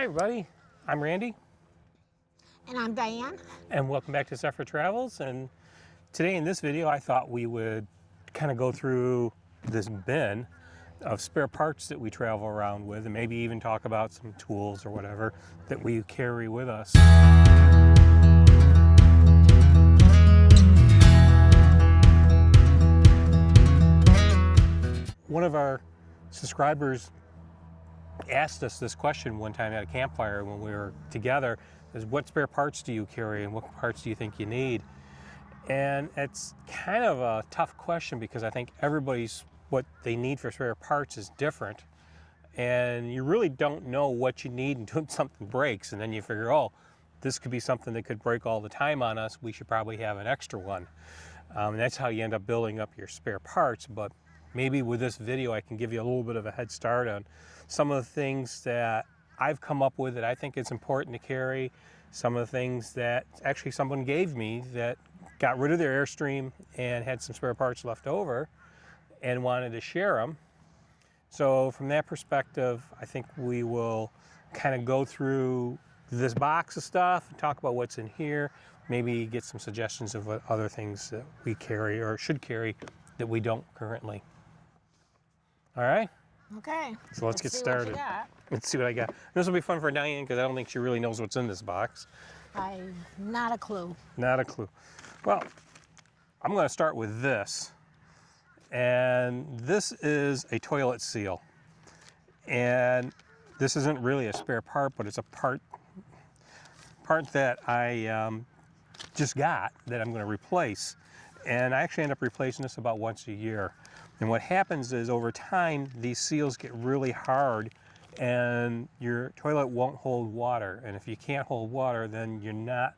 Hi everybody, I'm Randy. And I'm Diane. And welcome back to Zephyr Travels. And today in this video I thought we would kind of go through this bin of spare parts that we travel around with and maybe even talk about some tools or whatever that we carry with us. One of our subscribers asked us this question one time at a campfire when we were together, is what spare parts do you carry and what parts do you think you need? And it's kind of a tough question because I think everybody's what they need for spare parts is different, and you really don't know what you need until something breaks, and then you figure, oh, this could be something that could break all the time on us, we should probably have an extra one. And that's how you end up building up your spare parts. But maybe with this video I can give you a little bit of a head start on some of the things that I've come up with that I think it's important to carry, some of the things that actually someone gave me that got rid of their Airstream and had some spare parts left over and wanted to share them. So from that perspective, I think we will kind of go through this box of stuff and talk about what's in here, maybe get some suggestions of what other things that we carry or should carry that we don't currently. All right? Okay. So let's get started. Let's see what I got. This will be fun for Diane because I don't think she really knows what's in this box. Not a clue. Not a clue. Well, I'm going to start with this. And this is a toilet seal. And this isn't really a spare part, but it's a part that I just got that I'm going to replace. And I actually end up replacing this about once a year. And what happens is over time, these seals get really hard and your toilet won't hold water. And if you can't hold water, then you're not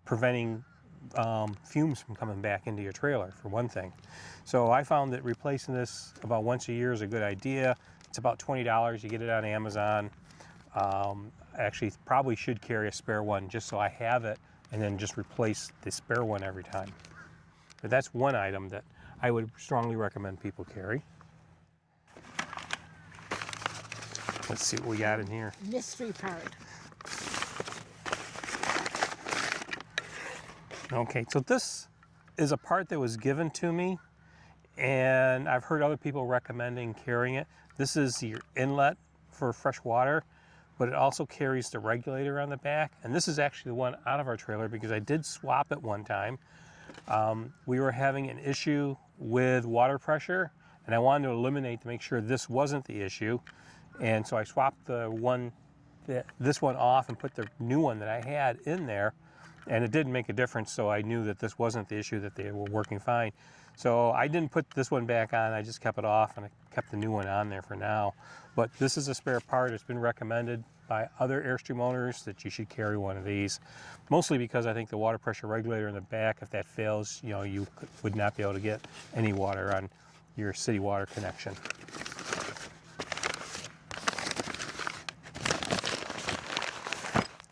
preventing fumes from coming back into your trailer, for one thing. So I found that replacing this about once a year is a good idea. It's about $20. You get it on Amazon. I actually probably should carry a spare one just so I have it and then just replace the spare one every time. But that's one item that I would strongly recommend people carry. Let's see what we got in here. Mystery part. Okay, so this is a part that was given to me, and I've heard other people recommending carrying it. This is your inlet for fresh water, but it also carries the regulator on the back. And this is actually the one out of our trailer because I did swap it one time. We were having an issue with water pressure, and I wanted to eliminate to make sure this wasn't the issue. And so I swapped this one off and put the new one that I had in there, and it didn't make a difference, so I knew that this wasn't the issue, that they were working fine. So I didn't put this one back on, I just kept it off and I kept the new one on there for now. But this is a spare part. It's been recommended by other Airstream owners that you should carry one of these, mostly because I think the water pressure regulator in the back, if that fails, you know, you would not be able to get any water on your city water connection.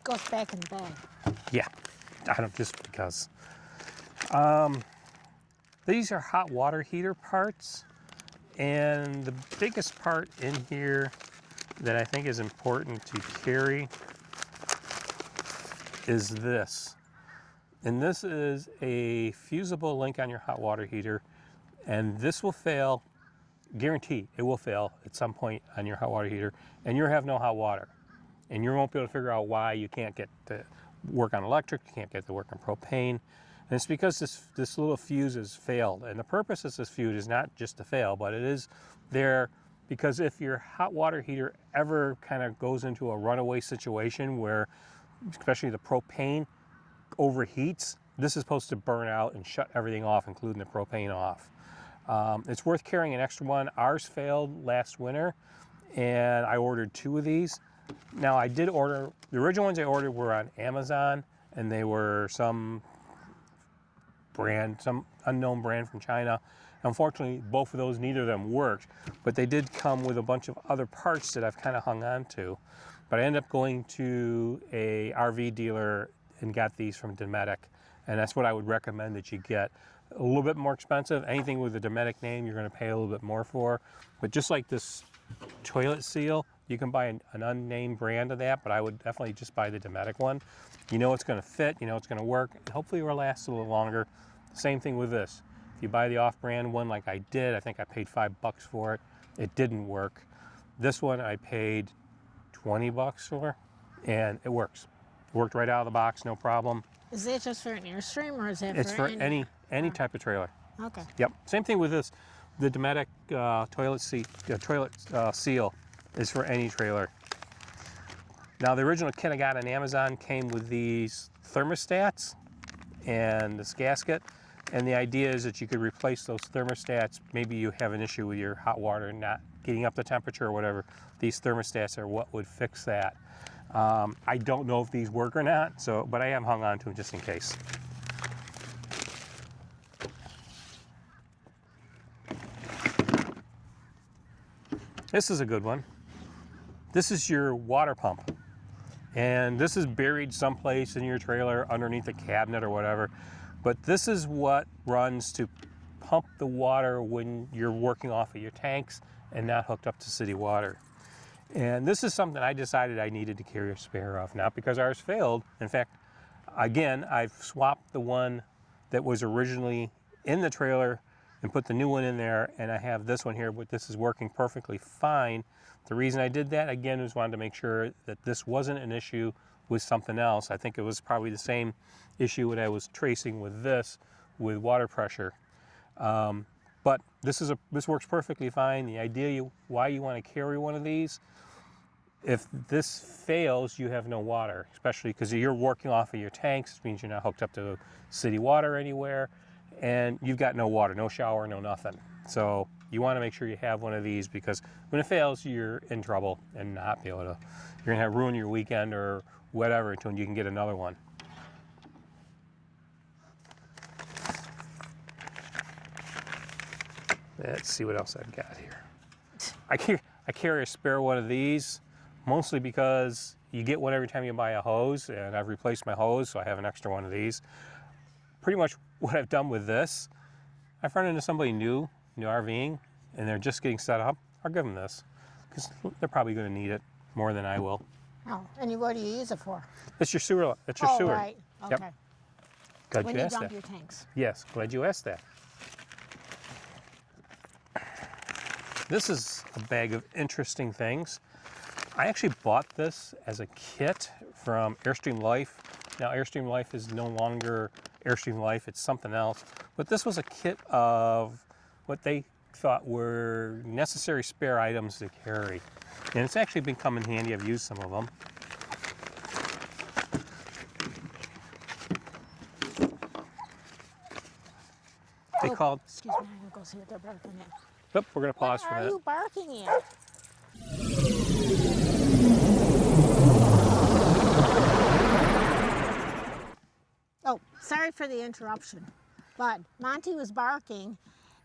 Goes back in the bag. Yeah, I don't, just because. These are hot water heater parts, and the biggest part in here that I think is important to carry is this. And this is a fusible link on your hot water heater, and this will fail, guarantee it will fail at some point on your hot water heater, and you'll have no hot water. And you won't be able to figure out why you can't get to work on electric, you can't get to work on propane. And it's because this little fuse has failed. And the purpose of this fuse is not just to fail, but it is there because if your hot water heater ever kind of goes into a runaway situation where, especially the propane overheats, this is supposed to burn out and shut everything off, including the propane off. It's worth carrying an extra one. Ours failed last winter, and I ordered 2 of these. Now I did order, the original ones I ordered were on Amazon, and they were some brand, some unknown brand from China. Unfortunately, both of those, neither of them worked, but they did come with a bunch of other parts that I've kind of hung on to. But I ended up going to a RV dealer and got these from Dometic, and that's what I would recommend that you get. A little bit more expensive. Anything with a Dometic name, you're going to pay a little bit more for. But just like this toilet seal. You can buy an unnamed brand of that, but I would definitely just buy the Dometic one. You know it's going to fit, you know it's going to work, and hopefully it will last a little longer. Same thing with this. If you buy the off-brand one like I did, I think I paid $5 for it. It didn't work. This one I paid 20 bucks for, and it works. It worked right out of the box, no problem. Is it just for an Airstream or is it It's for any type of trailer. Okay. Yep. Same thing with this. The Dometic toilet seal is for any trailer. Now the original kit I got on Amazon came with these thermostats and this gasket. And the idea is that you could replace those thermostats. Maybe you have an issue with your hot water not getting up to temperature or whatever. These thermostats are what would fix that. I don't know if these work or not, but I am hung on to them just in case. This is a good one. This is your water pump. And this is buried someplace in your trailer underneath a cabinet or whatever. But this is what runs to pump the water when you're working off of your tanks and not hooked up to city water. And this is something I decided I needed to carry a spare of, not because ours failed. In fact, again, I've swapped the one that was originally in the trailer and put the new one in there, and I have this one here, but this is working perfectly fine. The reason I did that, again, was wanted to make sure that this wasn't an issue with something else. I think it was probably the same issue that I was tracing with this, with water pressure. But this works perfectly fine. The idea why you want to carry one of these, if this fails, you have no water, especially because you're working off of your tanks. It means you're not hooked up to city water anywhere, and you've got no water, no shower, no nothing. So you want to make sure you have one of these, because when it fails, you're in trouble and not be able to, you're going to ruin your weekend or whatever until you can get another one. Let's see what else I've got here. I carry a spare one of these, mostly because you get one every time you buy a hose, and I've replaced my hose, so I have an extra one of these. Pretty much what I've done with this, I've run into somebody new RVing, and they're just getting set up. I'll give them this, because they're probably going to need it more than I will. Oh, and what do you use it for? It's your sewer. It's your sewer. Right. Okay. Yep. Glad When you you asked dump that. your tanks. Yes, glad you asked that. This is a bag of interesting things. I actually bought this as a kit from Airstream Life. Now Airstream Life is no longer Airstream Life, it's something else. But this was a kit of what they thought were necessary spare items to carry. And it's actually been come in handy. I've used some of them. They called. Excuse me, I'm gonna go see what they're barking at. Oop, we're gonna pause for What a are minute. you barking at? Oh, sorry for the interruption, but Monty was barking,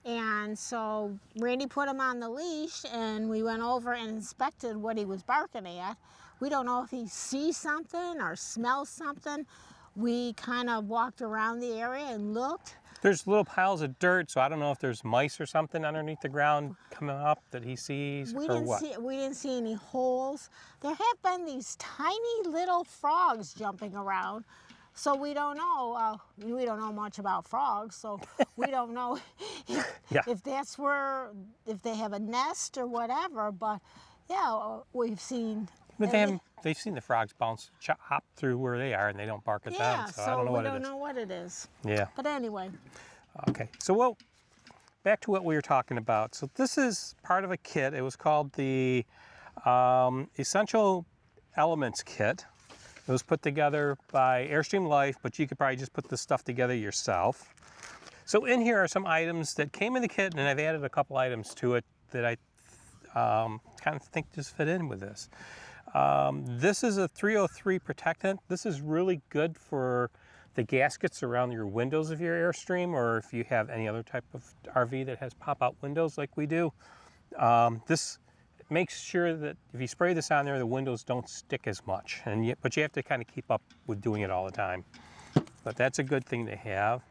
and so Randy put him on the leash, and we went over and inspected what he was barking at. We don't know if he sees something or smells something. We kind of walked around the area and looked. There's little piles of dirt, so I don't know if there's mice or something underneath the ground coming up that he sees, We or what. didn't see any holes. There have been these tiny little frogs jumping around, so we don't know. We don't know much about frogs, so we don't know if that's if they have a nest or whatever. But yeah, we've seen. But they've seen the frogs hop through where they are, and they don't bark at them, so I don't know what it is. we don't know what it is. Yeah. But anyway. Okay, so back to what we were talking about. So this is part of a kit. It was called the Essential Elements Kit. It was put together by Airstream Life, but you could probably just put this stuff together yourself. So in here are some items that came in the kit, and I've added a couple items to it that I kind of think just fit in with this. This is a 303 protectant. This is really good for the gaskets around your windows of your Airstream, or if you have any other type of RV that has pop-out windows like we do. This makes sure that if you spray this on there, the windows don't stick as much. But you have to kind of keep up with doing it all the time. But that's a good thing to have.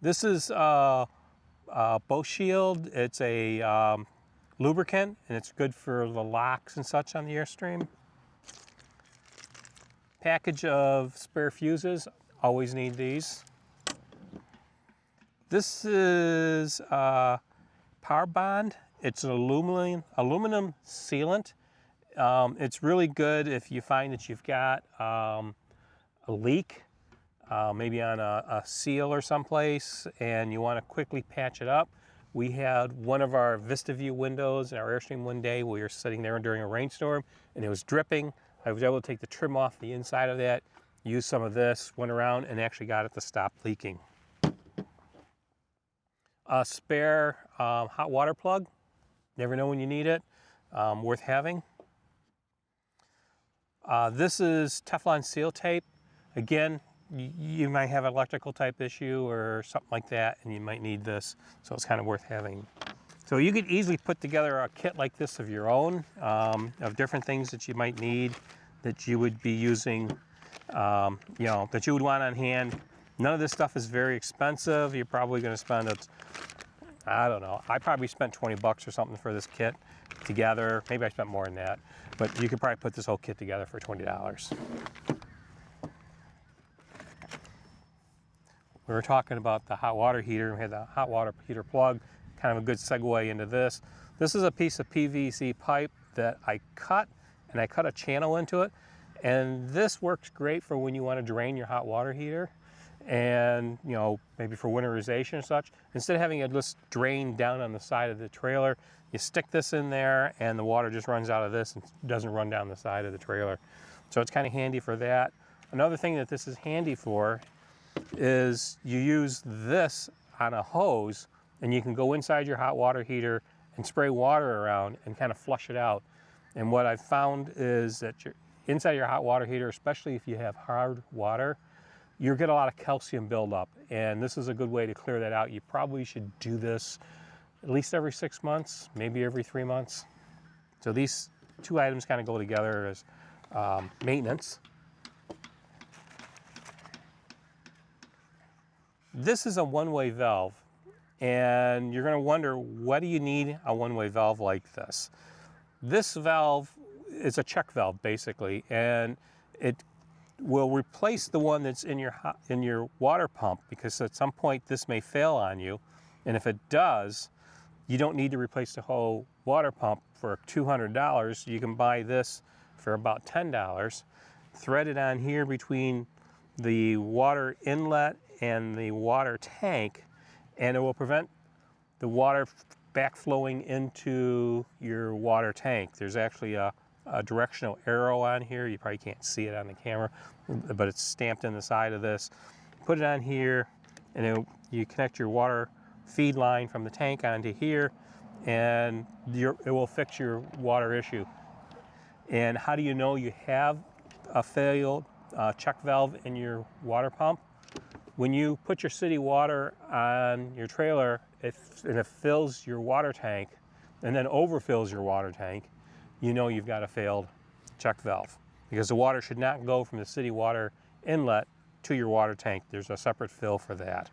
This is bow shield. It's a lubricant, and it's good for the locks and such on the Airstream. Package of spare fuses, always need these. This is Power Bond. It's an aluminum sealant. It's really good if you find that you've got a leak, maybe on a seal or someplace, and you want to quickly patch it up. We had one of our VistaView windows in our Airstream one day. We were sitting there during a rainstorm, and it was dripping. I was able to take the trim off the inside of that, use some of this, went around, and actually got it to stop leaking. A spare hot water plug. Never know when you need it. Worth having. This is Teflon seal tape. Again, you might have an electrical type issue or something like that, and you might need this, so it's kind of worth having. So you could easily put together a kit like this of your own, of different things that you might need, that you would be using, that you would want on hand. None of this stuff is very expensive. You're probably going to spend, I don't know, I probably spent 20 bucks or something for this kit together. Maybe I spent more than that, but you could probably put this whole kit together for $20. We were talking about the hot water heater. We had the hot water heater plug, kind of a good segue into this. This is a piece of PVC pipe that I cut, and I cut a channel into it. And this works great for when you want to drain your hot water heater, and maybe for winterization and such. Instead of having it just drain down on the side of the trailer, you stick this in there, and the water just runs out of this and doesn't run down the side of the trailer. So it's kind of handy for that. Another thing that this is handy for is you use this on a hose, and you can go inside your hot water heater and spray water around and kind of flush it out. And what I've found is that inside your hot water heater, especially if you have hard water, you get a lot of calcium buildup, and this is a good way to clear that out. You probably should do this at least every 6 months, maybe every 3 months. So these two items kind of go together as maintenance. This is a one-way valve, and you're going to wonder, what do you need a one-way valve like this? This valve is a check valve basically, and it will replace the one that's in your water pump, because at some point this may fail on you, and if it does, you don't need to replace the whole water pump for $200. You can buy this for about $10, thread it on here between the water inlet and the water tank, and it will prevent the water backflowing into your water tank. There's actually a directional arrow on here. You probably can't see it on the camera, but it's stamped in the side of this. Put it on here, and you connect your water feed line from the tank onto here, and it will fix your water issue. And how do you know you have a failed check valve in your water pump? When you put your city water on your trailer, and it fills your water tank and then overfills your water tank, you know you've got a failed check valve, because the water should not go from the city water inlet to your water tank. There's a separate fill for that.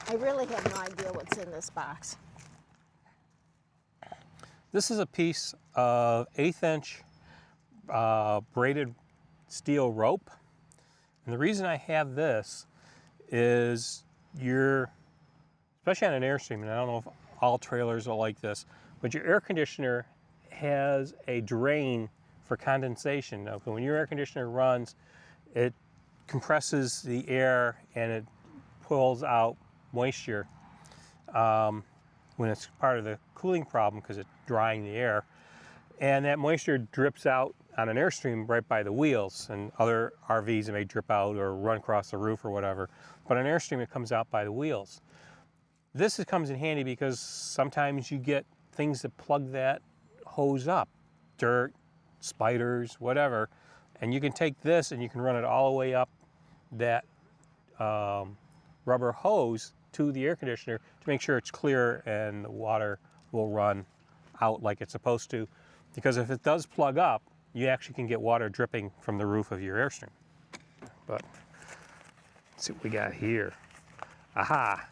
I really have no idea what's in this box. This is a piece of 1/8 inch braided steel rope. And the reason I have this is especially on an Airstream, and I don't know if all trailers are like this, but your air conditioner has a drain for condensation. Now, when your air conditioner runs, it compresses the air and it pulls out moisture when it's part of the cooling problem, because it's drying the air. And that moisture drips out on an Airstream right by the wheels, and other RVs may drip out or run across the roof or whatever. But on Airstream, it comes out by the wheels. This comes in handy because sometimes you get things that plug that hose up, dirt, spiders, whatever, and you can take this and you can run it all the way up that rubber hose to the air conditioner to make sure it's clear and the water will run out like it's supposed to. Because if it does plug up, you actually can get water dripping from the roof of your Airstream. But let's see what we got here. Aha!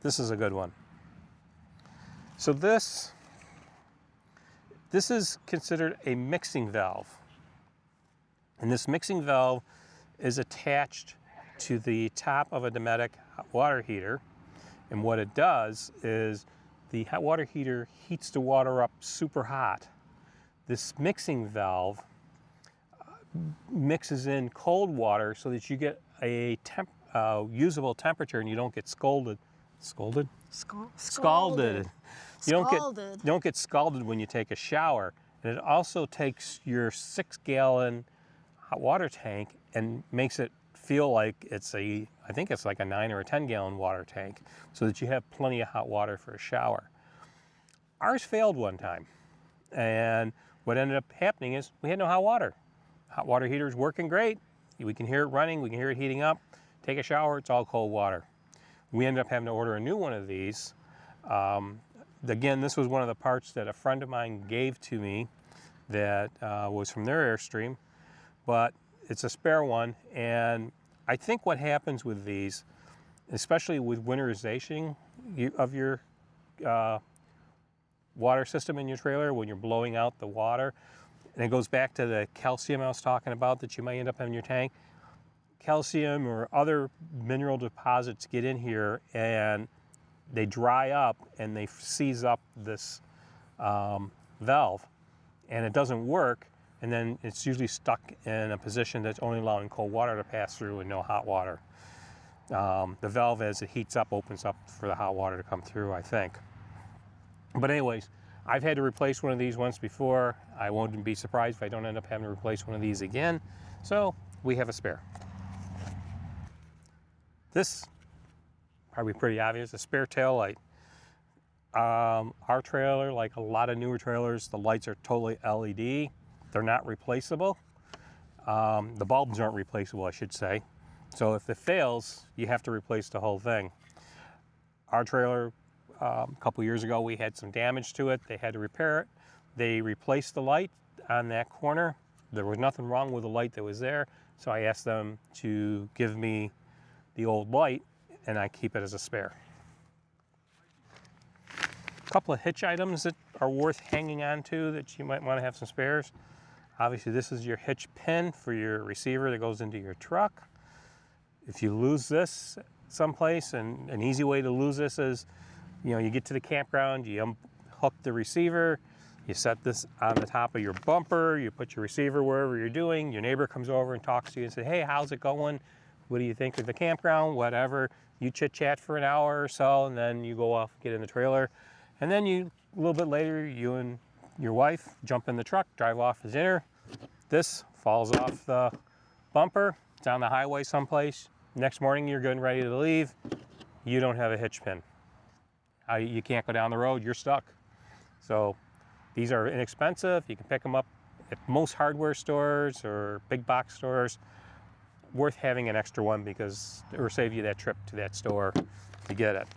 This is a good one. So this is considered a mixing valve. And this mixing valve is attached to the top of a Dometic hot water heater. And what it does is the hot water heater heats the water up super hot. This mixing valve mixes in cold water so that you get a usable temperature and you don't get scalded. Scalded? Scalded. You don't get scalded when you take a shower. And it also takes your 6-gallon hot water tank and makes it feel like it's I think it's like a 9 or a 10-gallon water tank, so that you have plenty of hot water for a shower. Ours failed one time, and what ended up happening is we had no hot water. Hot water heater's working great. We can hear it running, we can hear it heating up. Take a shower, it's all cold water. We ended up having to order a new one of these. Again, this was one of the parts that a friend of mine gave to me that was from their Airstream, but it's a spare one. And I think what happens with these, especially with winterization of your water system in your trailer, when you're blowing out the water, and it goes back to the calcium I was talking about that you might end up in your tank. Calcium or other mineral deposits get in here and they dry up and they seize up this valve, and it doesn't work, and then it's usually stuck in a position that's only allowing cold water to pass through and no hot water. The valve, as it heats up, opens up for the hot water to come through, I think. But anyways, I've had to replace one of these once before. I won't be surprised if I don't end up having to replace one of these again. So we have a spare. This, probably pretty obvious, a spare tail light. Our trailer, like a lot of newer trailers, the lights are totally LED. They're not replaceable. The bulbs aren't replaceable, I should say. So if it fails, you have to replace the whole thing. Our trailer, a couple years ago, we had some damage to it. They had to repair it. They replaced the light on that corner. There was nothing wrong with the light that was there, so I asked them to give me the old light, and I keep it as a spare. A couple of hitch items that are worth hanging on to that you might want to have some spares. Obviously, this is your hitch pin for your receiver that goes into your truck. If you lose this someplace, and an easy way to lose this is, you get to the campground, you unhook the receiver, you set this on the top of your bumper, you put your receiver wherever you're doing, your neighbor comes over and talks to you and says, hey, how's it going? What do you think of the campground? Whatever. You chit-chat for an hour or so, and then you go off, get in the trailer. And then a little bit later, you and your wife jump in the truck, drive off for dinner. This falls off the bumper. It's on the highway someplace. Next morning, you're good and ready to leave. You don't have a hitch pin. You can't go down the road. You're stuck. So these are inexpensive. You can pick them up at most hardware stores or big box stores. Worth having an extra one because it will save you that trip to that store to get it.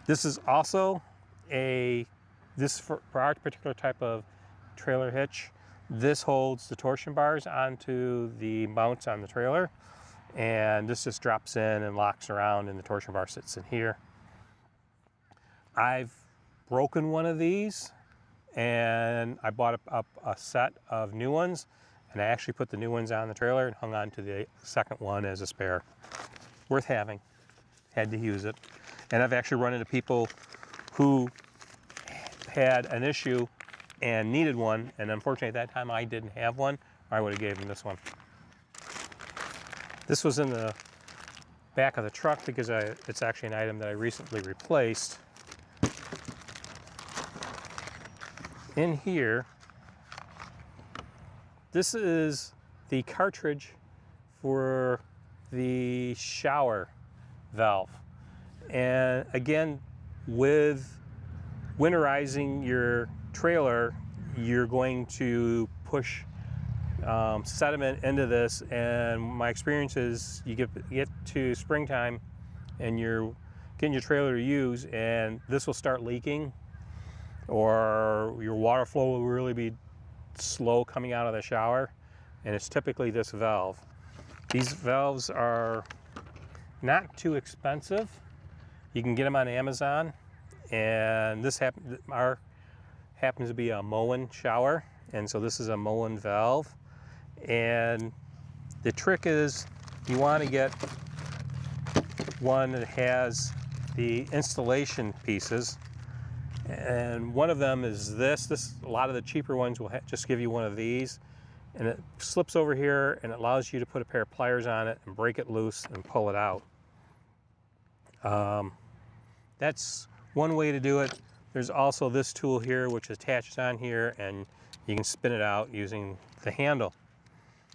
This is also for our particular type of trailer hitch, this holds the torsion bars onto the mounts on the trailer, and this just drops in and locks around, and the torsion bar sits in here. I've broken one of these, and I bought up a set of new ones, and I actually put the new ones on the trailer and hung on to the second one as a spare. Worth having. Had to use it. And I've actually run into people who had an issue and needed one, and unfortunately at that time I didn't have one, or I would have gave them this one. This was in the back of the truck because it's actually an item that I recently replaced. In here, this is the cartridge for the shower valve. And again, with winterizing your trailer, you're going to push sediment into this, and my experience is you get to springtime and you're getting your trailer to use, and this will start leaking, or your water flow will really be slow coming out of the shower, and it's typically this valve. These valves are not too expensive. You can get them on Amazon, and this happens to be a Moen shower, and so this is a Moen valve. And the trick is you want to get one that has the installation pieces, and one of them is this. A lot of the cheaper ones will just give you one of these, and it slips over here and it allows you to put a pair of pliers on it and break it loose and pull it out. That's one way to do it. There's also this tool here which attaches on here, and you can spin it out using the handle.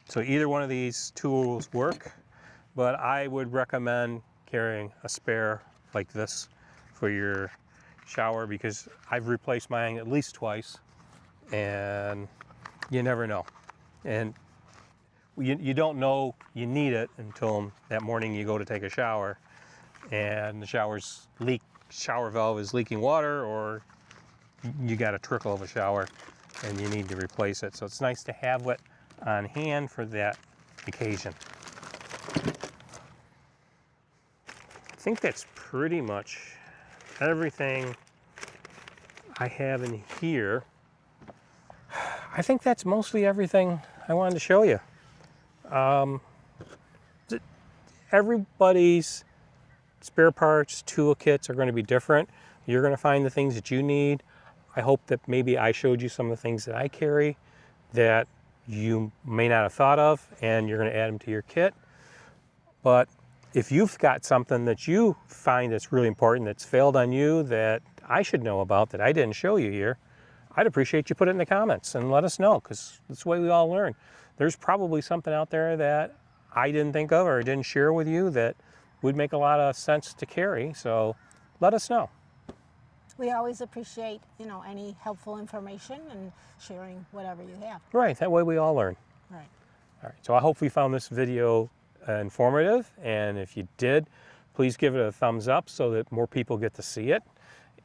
So either one of these tools work, but I would recommend carrying a spare like this for your shower, because I've replaced mine at least twice, and you never know. And you don't know you need it until that morning you go to take a shower and the shower valve is leaking water, or you got a trickle of a shower and you need to replace it. So it's nice to have it on hand for that occasion. I think that's pretty much everything I have in here. I think that's mostly everything I wanted to show you. Everybody's spare parts, toolkits are going to be different. You're going to find the things that you need. I hope that maybe I showed you some of the things that I carry that you may not have thought of, and you're going to add them to your kit. But if you've got something that you find that's really important, that's failed on you, that I should know about, that I didn't show you here, I'd appreciate you put it in the comments and let us know, because that's the way we all learn. There's probably something out there that I didn't think of or didn't share with you that would make a lot of sense to carry, so let us know. We always appreciate, any helpful information and sharing whatever you have. Right, that way we all learn. Right. All right, so I hope you found this video informative, and if you did, please give it a thumbs up so that more people get to see it.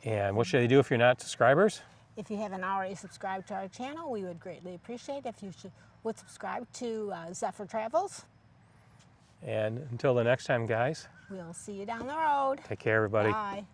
And what should they do if you're not subscribers? If you haven't already subscribed to our channel, we would greatly appreciate if you would subscribe to Zephyr Travels. And until the next time, guys, We'll see you down the road. take care, everybody. Bye.